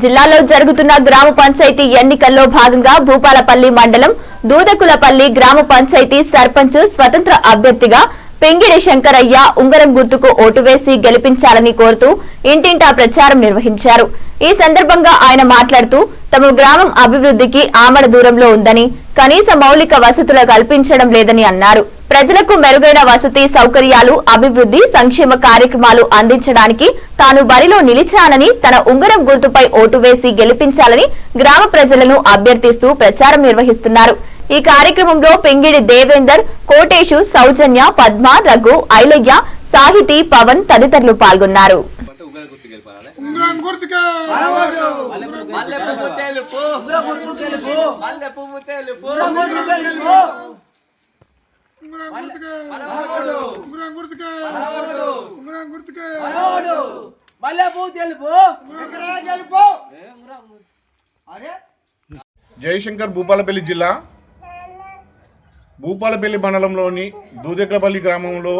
జిల్లాలో జరుగుతున్న గ్రామ పంచాయతీ ఎన్నికల్లో భాగంగా భూపాలపల్లి మండలం దూదకులపల్లి గ్రామ పంచాయతీ సర్పంచ్ స్వతంత్ర అభ్యర్థిగా పెంగిడి శంకరయ్య ఉంగరం గుర్తుకు ఓటు వేసి గెలిపించాలని కోరుతూ ఇంటింటా ప్రచారం నిర్వహించారు। ఈ సందర్భంగా ఆయన మాట్లాడుతూ తమ గ్రామం అభివృద్ధికి ఆమడ దూరంలో ఉందని కనీస మౌలిక వసతులు కల్పించడం లేదని అన్నారు। ప్రజలకు మెరుగైన వసతి సౌకర్యాలు అభివృద్ధి సంక్షేమ కార్యక్రమాలు అందించడానికి తాను బరిలో నిలిచానని తన ఉంగరం గుర్తుపై ఓటు వేసి గెలిపించాలని గ్రామ ప్రజలను అభ్యర్థిస్తూ ప్రచారం నిర్వహిస్తున్నారు। ఈ కార్యక్రమంలో పెంగిడి దేవేందర్, కోటేశు, సౌజన్య, పద్మ, రఘు, ఐలయ్య, సాహితి, పవన్ తదితరులు పాల్గొన్నారు। జయశంకర్ భూపాలపల్లి జిల్లా భూపాలపల్లి మండలంలోని దూదకులపల్లి గ్రామంలో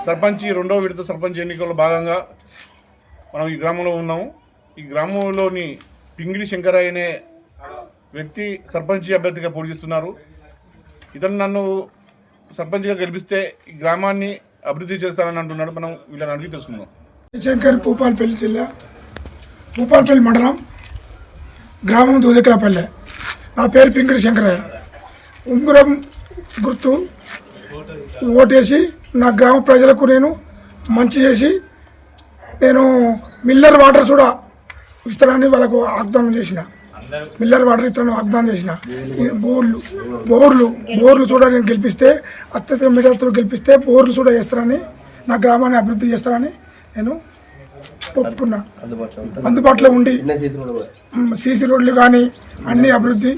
సర్పంచ్ రెండవ విడత సర్పంచ్ ఎన్నికల్లో భాగంగా మనం ఈ గ్రామంలో ఉన్నాము। ఈ గ్రామంలోని పింగిడి శంకరయ్య అనే వ్యక్తి సర్పంచ్ అభ్యర్థిగా పోటీ చేస్తున్నారు। ఇతను నన్ను సర్పంచ్గా గెలిపిస్తే ఈ గ్రామాన్ని అభివృద్ధి చేస్తానని అంటున్నాడు। మనం వీళ్ళని అడిగి తెలుసుకుందాం। జయశంకర్ భూపాలపల్లి జిల్లా భూపాలపల్లి మండలం గ్రామం దూదకులపల్లి। నా పేరు పింగిడి శంకరయ్య। ఉంగరం గుర్తు ఓటేసి నా గ్రామ ప్రజలకు నేను మంచి చేసి నేను మిల్లర్ వాటర్ కూడా ఇస్తానని వాళ్ళకు వాగ్దానం చేసిన। మిల్లర్ వాటర్ ఇస్తాను వాగ్దానం చేసిన। బోర్లు కూడా నేను గెలిపిస్తే అత్యధిక మీటర్తో గెలిపిస్తే బోర్లు కూడా చేస్తానని నా గ్రామాన్ని అభివృద్ధి చేస్తానని నేను ఒప్పుకున్నా। అందుబాటులో ఉండి సీసీ రోడ్లు కానీ అన్ని అభివృద్ధి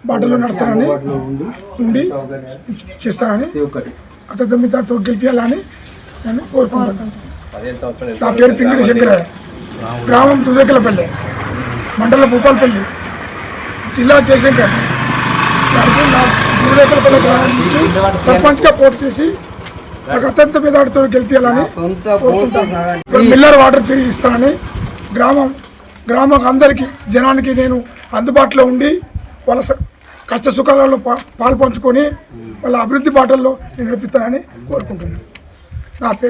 బాటలో నడుస్తానని ఉండి చేస్తానని అత్యధిక మీటర్తో గెలిపించాలని నేను కోరుకుంటున్నాను। నా పేరు పింగిడి శంకరయ్య, గ్రామం దూదకులపల్లి, మండలం భూపాలపల్లి, జిల్లా జయశంకర్। నా దూదకులపల్లి గ్రామం నుంచి సర్పంచ్గా పోటీ చేసి నాకు అత్యంత మీదతో గెలిపించాలని కోరుకుంటాను। మిల్లర్ వాటర్ ఫ్రీ ఇస్తానని గ్రామం అందరికీ జనానికి నేను అందుబాటులో ఉండి వాళ్ళ కష్ట సుఖాలలో పాలు పంచుకొని వాళ్ళ అభివృద్ధి బాటల్లో నేను నడిపిస్తానని కోరుకుంటున్నాను। నా పేరు